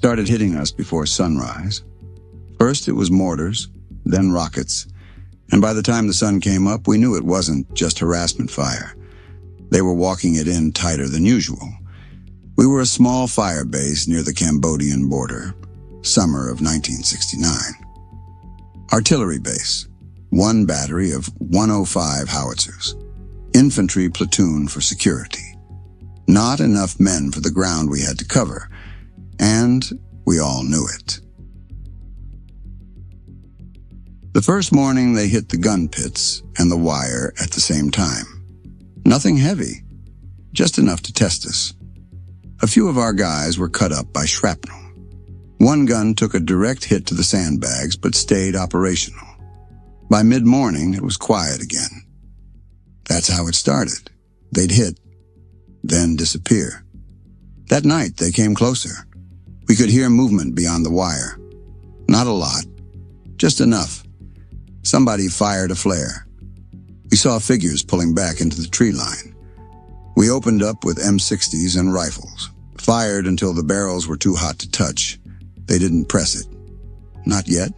started hitting us before sunrise. First it was mortars, then rockets, and by the time the sun came up, we knew it wasn't just harassment fire. They were walking it in tighter than usual. We were a small fire base near the Cambodian border, summer of 1969. Artillery base, one battery of 105 howitzers, infantry platoon for security. Not enough men for the ground we had to cover, and we all knew it. The first morning they hit the gun pits and the wire at the same time. Nothing heavy, just enough to test us. A few of our guys were cut up by shrapnel. One gun took a direct hit to the sandbags but stayed operational. By mid-morning, it was quiet again. That's how it started. They'd hit, then disappear. That night, they came closer. We could hear movement beyond the wire. Not a lot, just enough. Somebody fired a flare. We saw figures pulling back into the tree line. We opened up with M60s and rifles, fired until the barrels were too hot to touch. They didn't press it. Not yet.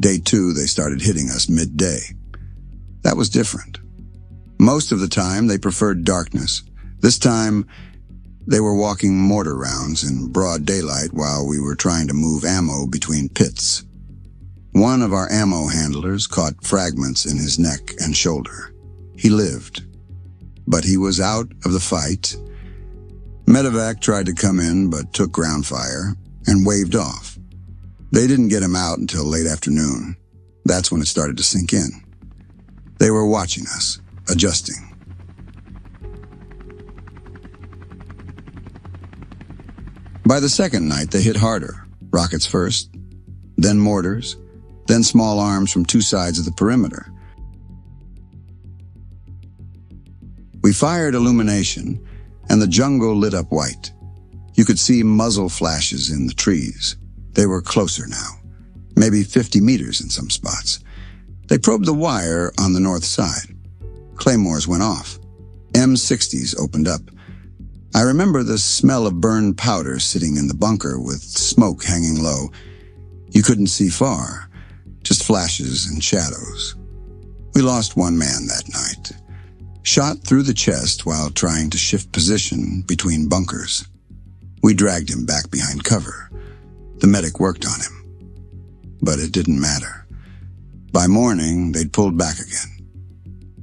Day 2, they started hitting us midday. That was different. Most of the time, they preferred darkness. This time, they were walking mortar rounds in broad daylight while we were trying to move ammo between pits. One of our ammo handlers caught fragments in his neck and shoulder. He lived, but he was out of the fight. Medevac tried to come in but took ground fire and waved off. They didn't get him out until late afternoon. That's when it started to sink in. They were watching us, adjusting. By the second night, they hit harder. Rockets first, then mortars, then small arms from two sides of the perimeter. We fired illumination, and the jungle lit up white. You could see muzzle flashes in the trees. They were closer now, maybe 50 meters in some spots. They probed the wire on the north side. Claymores went off. M60s opened up. I remember the smell of burned powder sitting in the bunker with smoke hanging low. You couldn't see far, just flashes and shadows. We lost one man that night, shot through the chest while trying to shift position between bunkers. We dragged him back behind cover. The medic worked on him, but it didn't matter. By morning, they'd pulled back again.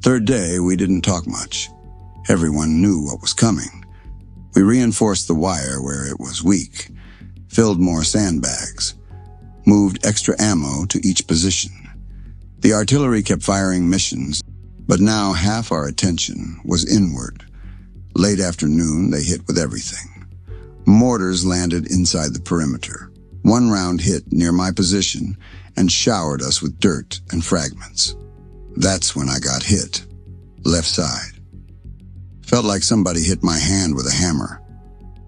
Third day, we didn't talk much. Everyone knew what was coming. We reinforced the wire where it was weak, filled more sandbags, moved extra ammo to each position. The artillery kept firing missions, but now half our attention was inward. Late afternoon, they hit with everything. Mortars landed inside the perimeter. One round hit near my position and showered us with dirt and fragments. That's when I got hit. Left side. Felt like somebody hit my hand with a hammer.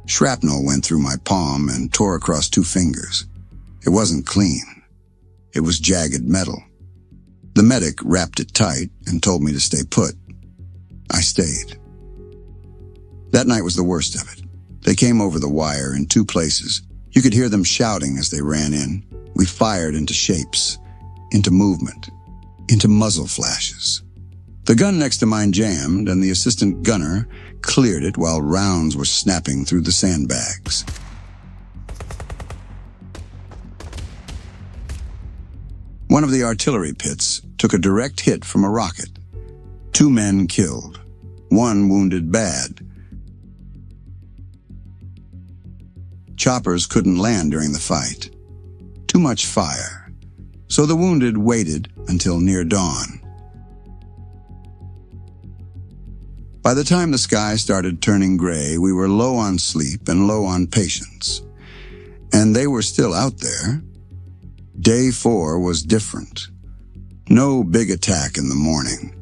Shrapnel went through my palm and tore across 2 fingers. It wasn't clean. It was jagged metal. The medic wrapped it tight and told me to stay put. I stayed. That night was the worst of it. They came over the wire in 2 places. You could hear them shouting as they ran in. We fired into shapes, into movement, into muzzle flashes. The gun next to mine jammed, and the assistant gunner cleared it while rounds were snapping through the sandbags. One of the artillery pits took a direct hit from a rocket. 2 men killed, 1 wounded bad. Choppers couldn't land during the fight. Too much fire. So the wounded waited until near dawn. By the time the sky started turning gray, we were low on sleep and low on patience. And they were still out there. Day 4 was different. No big attack in the morning.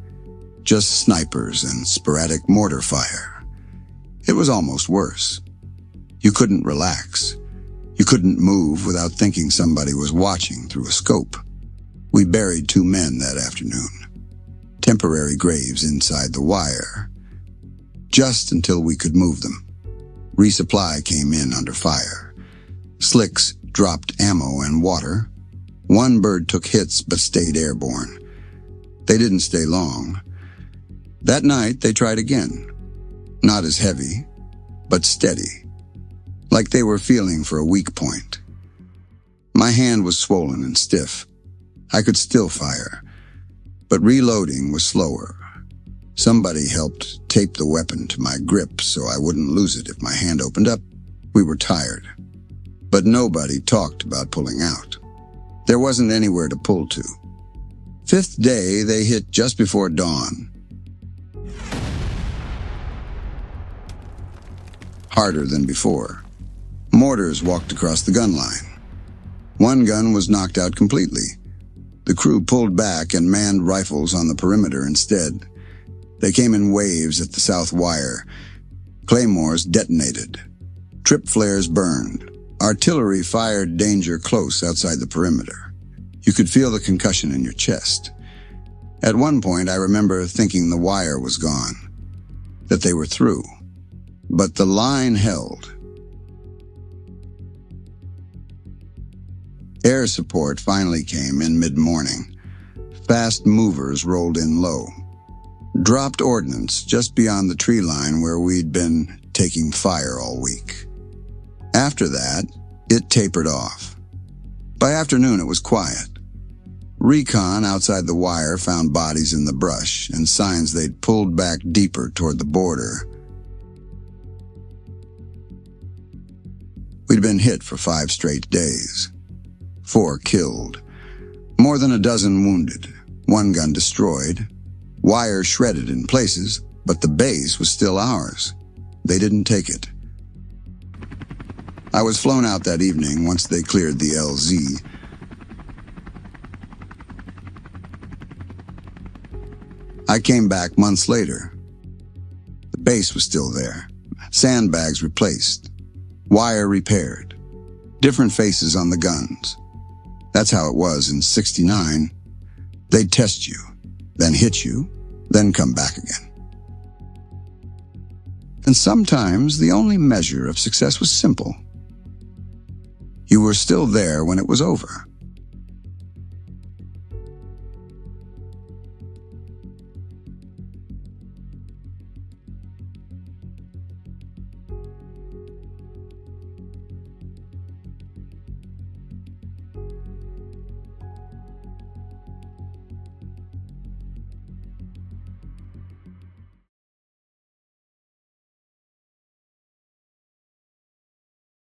Just snipers and sporadic mortar fire. It was almost worse. You couldn't relax. You couldn't move without thinking somebody was watching through a scope. We buried 2 men that afternoon. Temporary graves inside the wire. Just until we could move them. Resupply came in under fire. Slicks dropped ammo and water. One bird took hits but stayed airborne. They didn't stay long. That night, they tried again. Not as heavy, but steady, like they were feeling for a weak point. My hand was swollen and stiff. I could still fire, but reloading was slower. Somebody helped tape the weapon to my grip so I wouldn't lose it if my hand opened up. We were tired, but nobody talked about pulling out. There wasn't anywhere to pull to. Fifth day, they hit just before dawn. Harder than before. Mortars walked across the gun line. One gun was knocked out completely. The crew pulled back and manned rifles on the perimeter instead. They came in waves at the south wire. Claymores detonated. Trip flares burned. Artillery fired danger close outside the perimeter. You could feel the concussion in your chest. At one point, I remember thinking the wire was gone, that they were through. But the line held. Air support finally came in mid-morning. Fast movers rolled in low. Dropped ordnance just beyond the tree line where we'd been taking fire all week. After that, it tapered off. By afternoon, it was quiet. Recon outside the wire found bodies in the brush and signs they'd pulled back deeper toward the border. We'd been hit for 5 straight days. 4 killed. More than a dozen wounded. 1 gun destroyed. Wire shredded in places, but the base was still ours. They didn't take it. I was flown out that evening once they cleared the LZ. I came back months later. The base was still there. Sandbags replaced. Wire repaired. Different faces on the guns. That's how it was in '69. They'd test you, then hit you, then come back again. And sometimes the only measure of success was simple. You were still there when it was over.